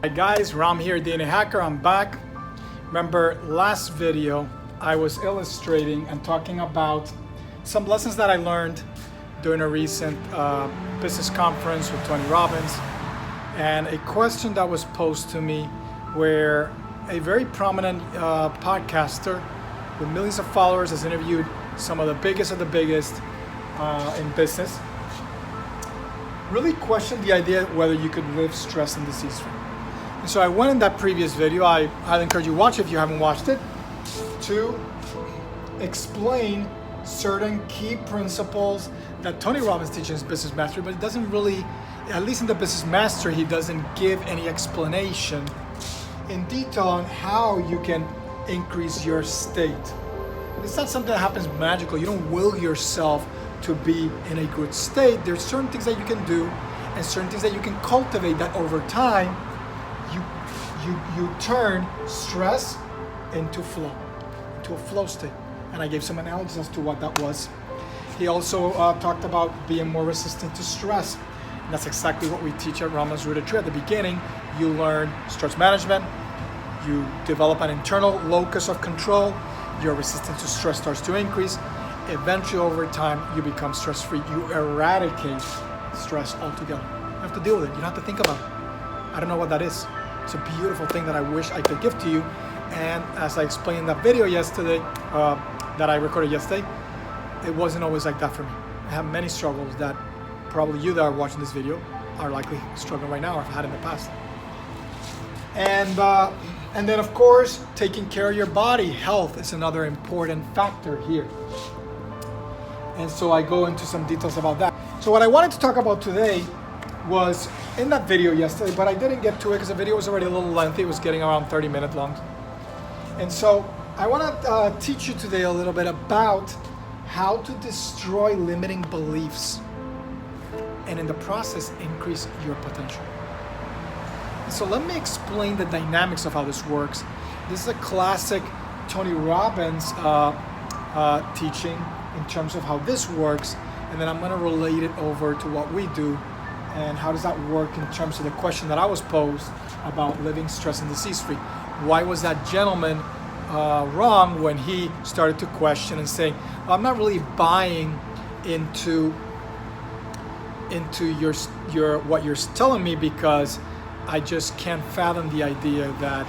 Hi guys, Ram here, DNA Hacker. I'm back. Remember last video I was illustrating and talking about some lessons that I learned during a recent business conference with Tony Robbins, and a question that was posed to me where a very prominent podcaster with millions of followers has interviewed some of the biggest of the biggest in business, really questioned the idea whether you could live stress and disease free. And so I went in that previous video, I highly encourage you to watch it if you haven't watched it, to explain certain key principles that Tony Robbins teaches in Business Mastery, but it doesn't really, at least in the Business Mastery, he doesn't give any explanation in detail on how you can increase your state. It's not something that happens magically. You don't will yourself to be in a good state. There's certain things that you can do and certain things that you can cultivate that over time you turn stress into a flow state. And I gave some analogies as to what that was. He also talked about being more resistant to stress. And that's exactly what we teach at Rama's Rooted Tree. At the beginning, you learn stress management, you develop an internal locus of control, your resistance to stress starts to increase. Eventually, over time, you become stress-free. You eradicate stress altogether. You don't have to deal with it. You don't have to think about it. I don't know what that is. It's a beautiful thing that I wish I could give to you. And as I explained in that video yesterday, that I recorded yesterday, it wasn't always like that for me. I have many struggles that probably you that are watching this video are likely struggling right now or have had in the past. And then of course, taking care of your body. Health is another important factor here. And so I go into some details about that. So what I wanted to talk about today was in that video yesterday, but I didn't get to it because the video was already a little lengthy. It was getting around 30 minutes long. And so I want to teach you today a little bit about how to destroy limiting beliefs and in the process increase your potential. So let me explain the dynamics of how this works. This is a classic Tony Robbins teaching in terms of how this works, and then I'm going to relate it over to what we do and how does that work in terms of the question that I was posed about living stress and disease free. Why was that gentleman wrong when he started to question and saying, well, I'm not really buying into your what you're telling me because I just can't fathom the idea that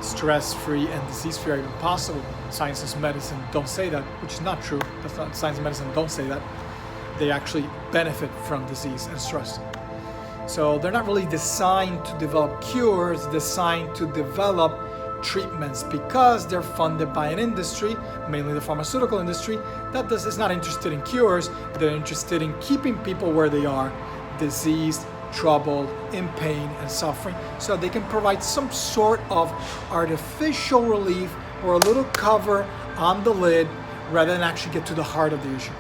stress-free and disease-free are even possible. Science and medicine don't say that, which is not true. That's not, science and medicine don't say that. They actually benefit from disease and stress. So they're not really designed to develop cures, designed to develop treatments because they're funded by an industry, mainly the pharmaceutical industry, that is not interested in cures. They're interested in keeping people where they are, diseased, troubled, in pain and suffering, so they can provide some sort of artificial relief or a little cover on the lid rather than actually get to the heart of the issue.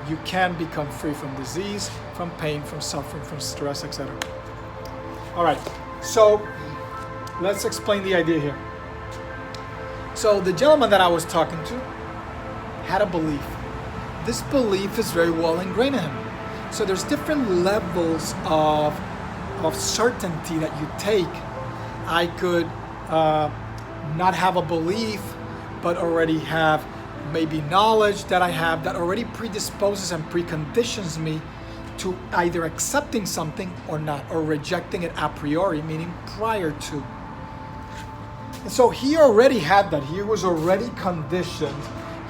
You can become free from disease, from pain, from suffering, from stress, etc. All right, so let's explain the idea here. So the gentleman that I was talking to had a belief. This belief is very well ingrained in him. So there's different levels of certainty that you take. I could not have a belief, but already have maybe knowledge that I have that already predisposes and preconditions me to either accepting something or not, or rejecting it a priori, meaning prior to. And so he already had that. He was already conditioned.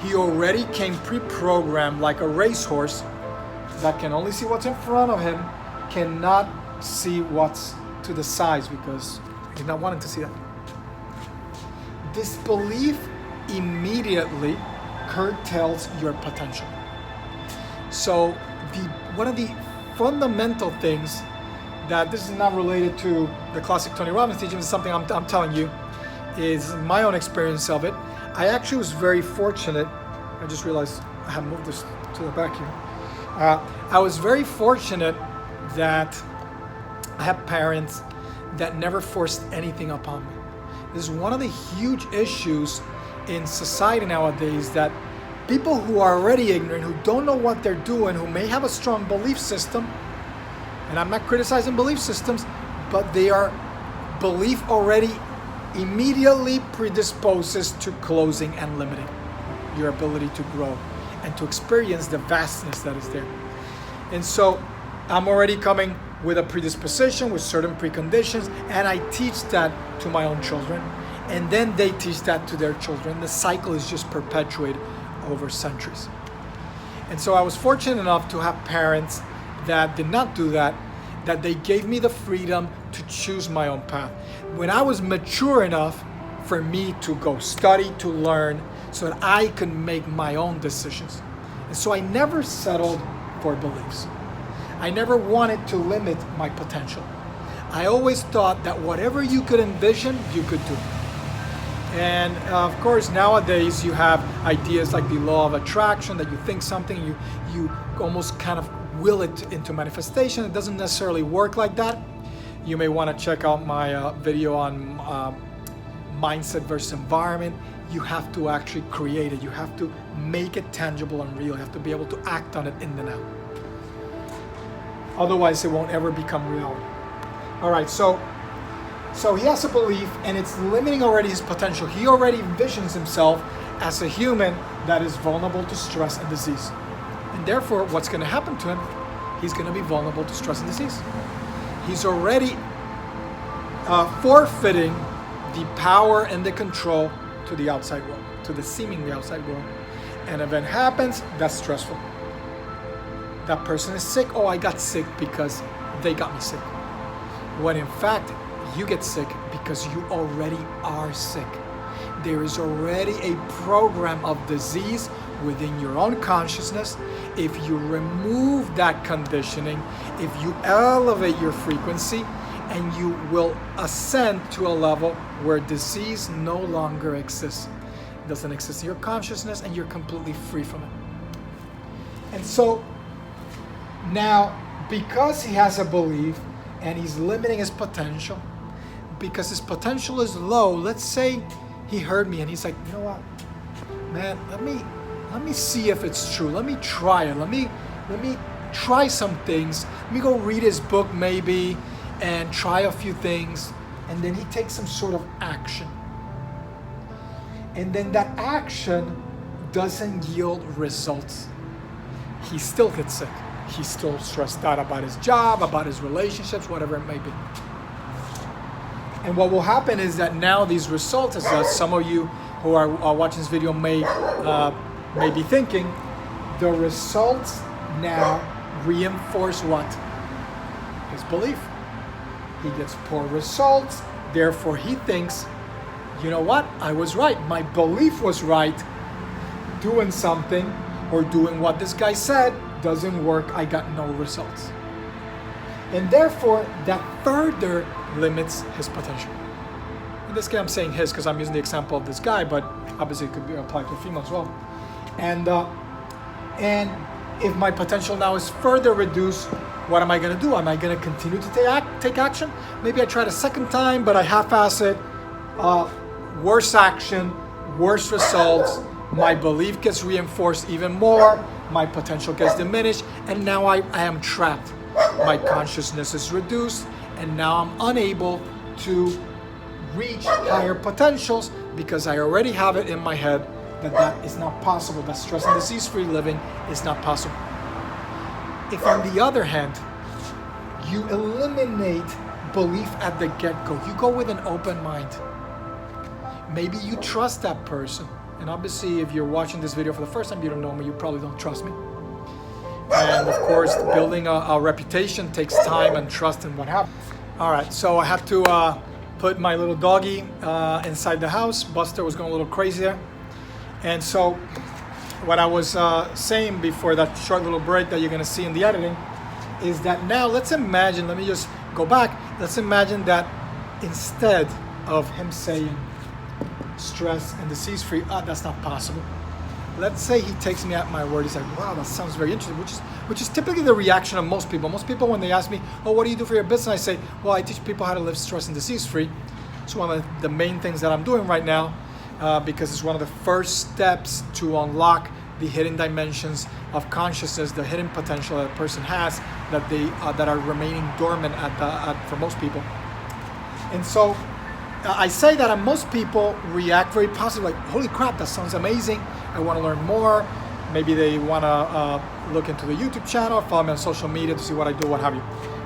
He already came pre-programmed like a racehorse that can only see what's in front of him, cannot see what's to the sides because he's not wanting to see that. This belief immediately curtails your potential. So one of the fundamental things that this is not related to the classic Tony Robbins teaching, is something I'm telling you, is my own experience of it. I actually was very fortunate. I just realized I have moved this to the back here. I was very fortunate that I have parents that never forced anything upon me. This is one of the huge issues in society nowadays, that people who are already ignorant, who don't know what they're doing, who may have a strong belief system, and I'm not criticizing belief systems, but they are belief already immediately predisposes to closing and limiting your ability to grow and to experience the vastness that is there. And so I'm already coming with a predisposition, with certain preconditions, and I teach that to my own children, and then they teach that to their children. The cycle is just perpetuated over centuries. And so I was fortunate enough to have parents that did not do that, that they gave me the freedom to choose my own path. When I was mature enough for me to go study, to learn, so that I could make my own decisions. And so I never settled for beliefs. I never wanted to limit my potential. I always thought that whatever you could envision, you could do. And of course, nowadays you have ideas like the law of attraction, that you think something, you almost kind of will it into manifestation. It doesn't necessarily work like that. You may want to check out my video on mindset versus environment. You have to actually create it. You have to make it tangible and real. You have to be able to act on it in the now. Otherwise, it won't ever become reality. All right, so he has a belief, and it's limiting already his potential. He already envisions himself as a human that is vulnerable to stress and disease. And therefore, what's going to happen to him? He's going to be vulnerable to stress and disease. He's already forfeiting the power and the control to the outside world, to the seemingly outside world. An event happens, that's stressful. That person is sick. Oh, I got sick because they got me sick. When in fact, you get sick because you already are sick. There is already a program of disease within your own consciousness. If you remove that conditioning, if you elevate your frequency, and you will ascend to a level where disease no longer exists. It doesn't exist in your consciousness, and you're completely free from it. And so now, because he has a belief and he's limiting his potential, because his potential is low, let's say he heard me and he's like, you know what, man, let me see if it's true. Let me try it. Let me try some things. Let me go read his book maybe and try a few things. And then he takes some sort of action. And then that action doesn't yield results. He still gets sick. He's still stressed out about his job, about his relationships, whatever it may be. And what will happen is that now these results, as some of you who are watching this video may be thinking, the results now reinforce what? His belief. He gets poor results, therefore he thinks, you know what? I was right. My belief was right. Doing something or doing what this guy said doesn't work. I got no results. And therefore, that further limits his potential. In this case, I'm saying his because I'm using the example of this guy, but obviously it could be applied to a female as well. And if my potential now is further reduced, what am I going to do? Am I going to continue to take action? Maybe I tried a second time, but I half-ass it. Worse action, worse results. My belief gets reinforced even more. My potential gets diminished, and now I am trapped. My consciousness is reduced, and now I'm unable to reach higher potentials because I already have it in my head that is not possible, that stress and disease-free living is not possible. If on the other hand, you eliminate belief at the get-go, you go with an open mind. Maybe you trust that person. And obviously, if you're watching this video for the first time, you don't know me, you probably don't trust me. And of course, building a reputation takes time and trust and what have you. All right, so I have to put my little doggy inside the house. Buster was going a little crazy there. And so what I was saying before that short little break that you're going to see in the editing is that now let's imagine, let me just go back. Let's imagine that instead of him saying stress and disease-free, that's not possible. Let's say he takes me at my word. He's like, wow, that sounds very interesting, which is typically the reaction of most people. Most people, when they ask me, oh, what do you do for your business? I say, well, I teach people how to live stress and disease-free. It's one of the main things that I'm doing right now because it's one of the first steps to unlock the hidden dimensions of consciousness, the hidden potential that a person has that are remaining dormant for most people. And so I say that, and most people react very positively, like, holy crap, that sounds amazing. I want to learn more. Maybe they want to look into the YouTube channel, follow me on social media to see what I do, what have you.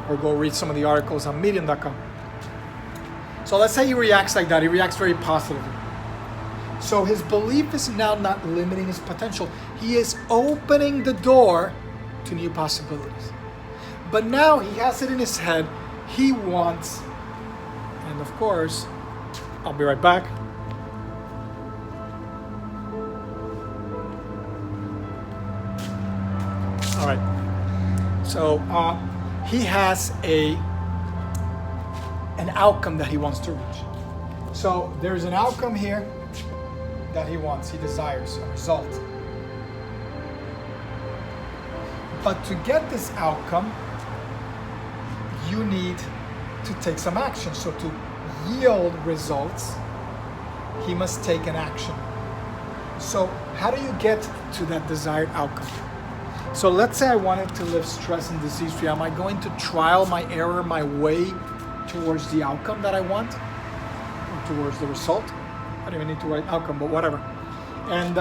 Or go read some of the articles on medium.com. So let's say he reacts like that. He reacts very positively. So his belief is now not limiting his potential. He is opening the door to new possibilities. But now he has it in his head. He wants, and of course, I'll be right back. All right. So he has an outcome that he wants to reach. So there's an outcome here that he wants, he desires, a result. But to get this outcome, you need to take some action. So to yield results, he must take an action. So how do you get to that desired outcome? So let's say I wanted to live stress and disease free. Am I going to trial my error my way towards the outcome that I want? Or towards the result? I don't even need to write outcome, but whatever. And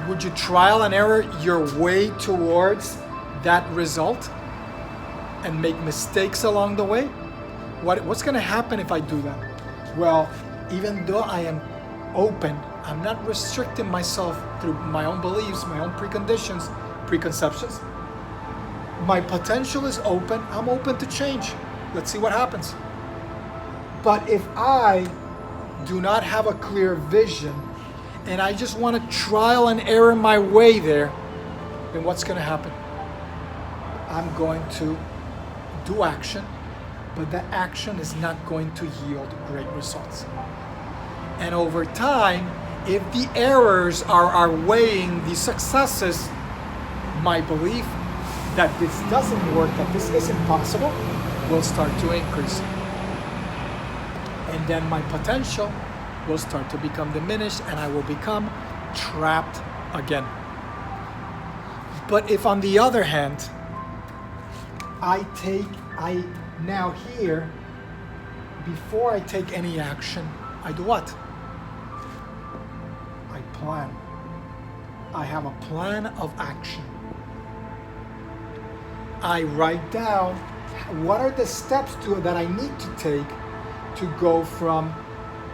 would you trial and error your way towards that result and make mistakes along the way? What's going to happen if I do that? Well, even though I am open, I'm not restricting myself through my own beliefs, my own preconceptions. My potential is open. I'm open to change. Let's see what happens. But if I do not have a clear vision and I just want to trial and error my way there, then what's going to happen? I'm going to do action, but that action is not going to yield great results. And over time, if the errors are outweighing the successes, my belief that this doesn't work, that this isn't possible, will start to increase. And then my potential will start to become diminished and I will become trapped again. But if on the other hand, I now here, before I take any action, I do what? I plan. I have a plan of action. I write down what are the steps that I need to take to go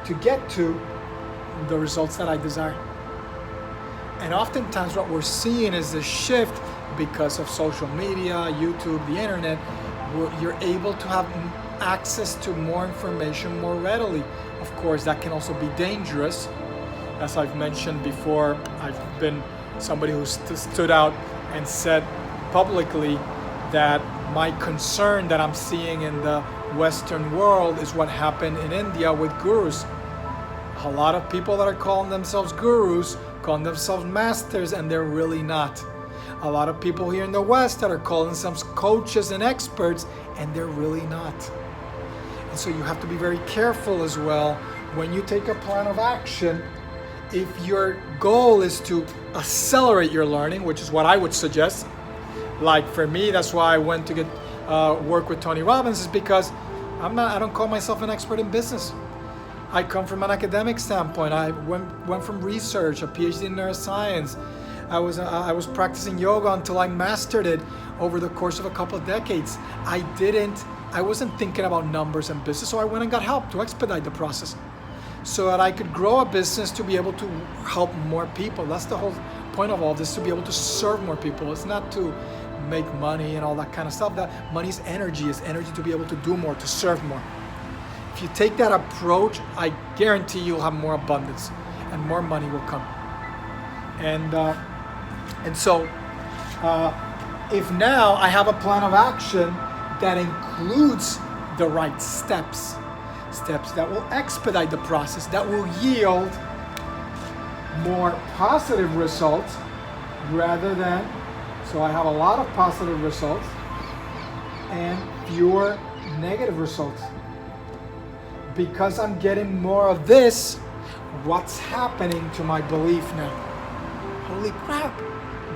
to get to the results that I desire. And oftentimes what we're seeing is a shift because of social media, YouTube, the internet, where you're able to have access to more information more readily. Of course, that can also be dangerous. As I've mentioned before, I've been somebody who stood out and said publicly that my concern that I'm seeing in the Western world is what happened in India with gurus. A lot of people that are calling themselves gurus, calling themselves masters, and they're really not. A lot of people here in the West that are calling themselves coaches and experts, and they're really not. And so you have to be very careful as well when you take a plan of action. If your goal is to accelerate your learning, which is what I would suggest, like for me, that's why I went to get work with Tony Robbins, is because I don't call myself an expert in business. I come from an academic standpoint. I went from research, a PhD in neuroscience. I was practicing yoga until I mastered it over the course of a couple of decades. I wasn't thinking about numbers and business, so I went and got help to expedite the process so that I could grow a business to be able to help more people. That's the whole point of all this, to be able to serve more people. It's not to make money and all that kind of stuff. That money is energy to be able to do more, to serve more. If you take that approach, I guarantee you'll have more abundance and more money will come. And so if now I have a plan of action that includes the right steps that will expedite the process, that will yield more positive results rather than, so I have a lot of positive results and fewer negative results. Because I'm getting more of this, what's happening to my belief now? Holy crap,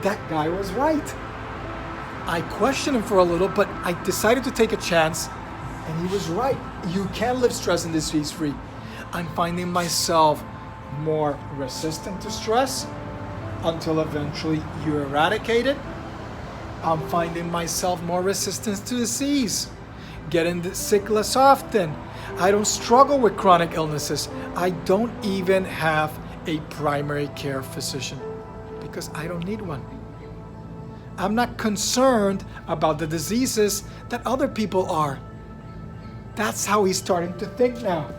that guy was right. I questioned him for a little, but I decided to take a chance And he was right. You can live stress and disease free. I'm finding myself more resistant to stress until eventually you eradicate it. I'm finding myself more resistant to disease, getting sick less often. I don't struggle with chronic illnesses. I don't even have a primary care physician because I don't need one. I'm not concerned about the diseases that other people are. That's how he's starting to think now.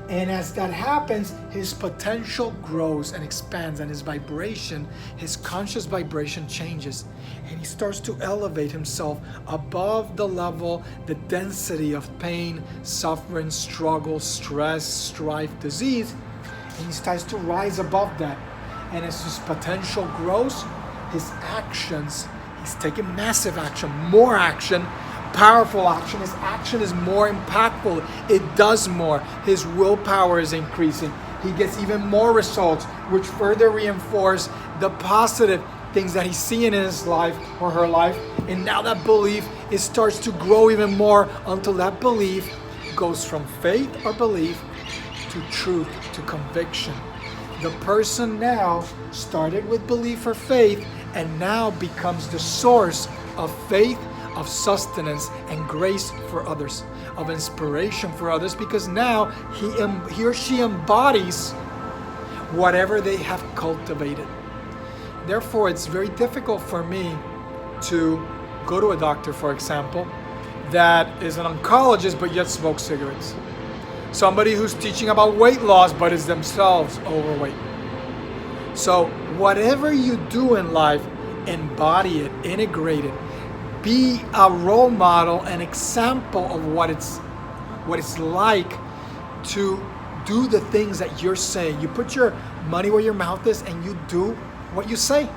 And as that happens, his potential grows and expands, and his vibration, his conscious vibration changes. And he starts to elevate himself above the level, the density of pain, suffering, struggle, stress, strife, disease. And he starts to rise above that. And as his potential grows, his actions, he's taking massive action, more action, powerful action. His action is more impactful. It does more. His willpower is increasing. He gets even more results, which further reinforce the positive things that he's seeing in his life or her life. And now that belief, it starts to grow even more until that belief goes from faith or belief to truth, to conviction. The person now started with belief or faith and now becomes the source of faith, of sustenance and grace for others, of inspiration for others, because now he or she embodies whatever they have cultivated. Therefore, it's very difficult for me to go to a doctor, for example, that is an oncologist but yet smokes cigarettes. Somebody who's teaching about weight loss but is themselves overweight. So whatever you do in life, embody it, integrate it. Be a role model, an example of what it's like to do the things that you're saying. You put your money where your mouth is and you do what you say.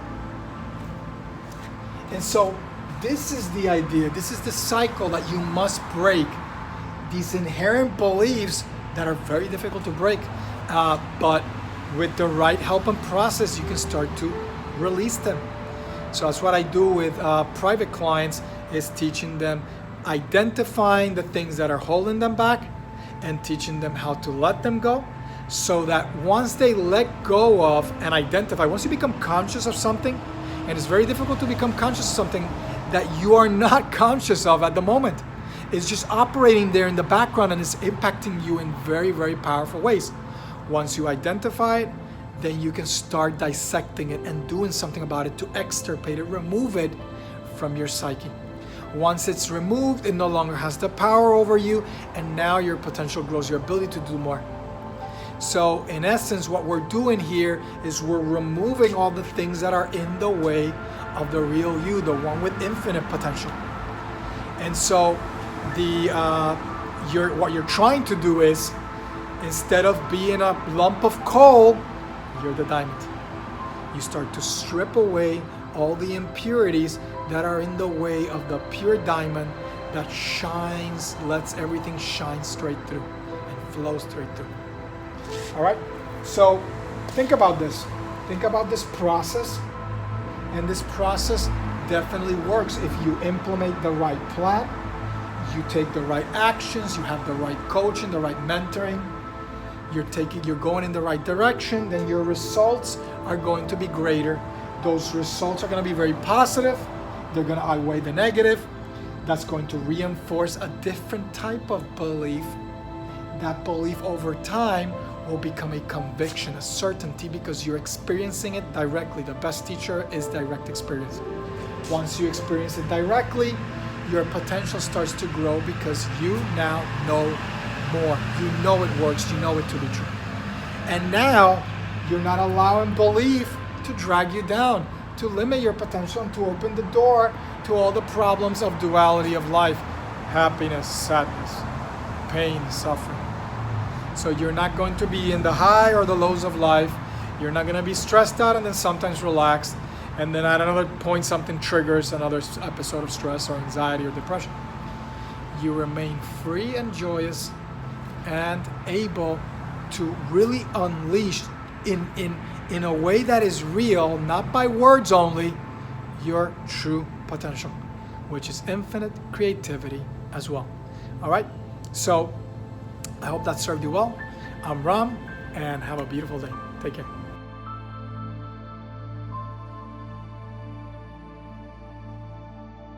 And so this is the idea. This is the cycle that you must break. These inherent beliefs that are very difficult to break, but with the right help and process, you can start to release them. So that's what I do with private clients, is teaching them, identifying the things that are holding them back and teaching them how to let them go, so that once they let go of and identify, once you become conscious of something, and it's very difficult to become conscious of something that you are not conscious of at the moment. It's just operating there in the background and it's impacting you in very, very powerful ways. Once you identify it, then you can start dissecting it and doing something about it to extirpate it, remove it from your psyche. Once it's removed, it no longer has the power over you, and now your potential grows, your ability to do more. So in essence, what we're doing here is we're removing all the things that are in the way of the real you, the one with infinite potential. And so what you're trying to do is, instead of being a lump of coal, you're the diamond. You start to strip away all the impurities that are in the way of the pure diamond that shines, lets everything shine straight through and flow straight through. All right? So think about this. Think about this process. And this process definitely works if you implement the right plan, you take the right actions, you have the right coaching, the right mentoring, you're going in the right direction, then your results are going to be greater. Those results are going to be very positive. They're going to outweigh the negative. That's going to reinforce a different type of belief. That belief over time will become a conviction, a certainty, because you're experiencing it directly. The best teacher is direct experience. Once you experience it directly, your potential starts to grow because you now know more. You know it works. You know it to be true. And now you're not allowing belief to drag you down, to limit your potential, and to open the door to all the problems of duality of life, happiness, sadness, pain, suffering. So you're not going to be in the high or the lows of life. You're not going to be stressed out and then sometimes relaxed, and then at another point something triggers another episode of stress or anxiety or depression. You remain free and joyous and able to really unleash in a way that is real, not by words only, your true potential, which is infinite creativity as well. All right, so I hope that served you well. I'm Ram, and have a beautiful day. Take care.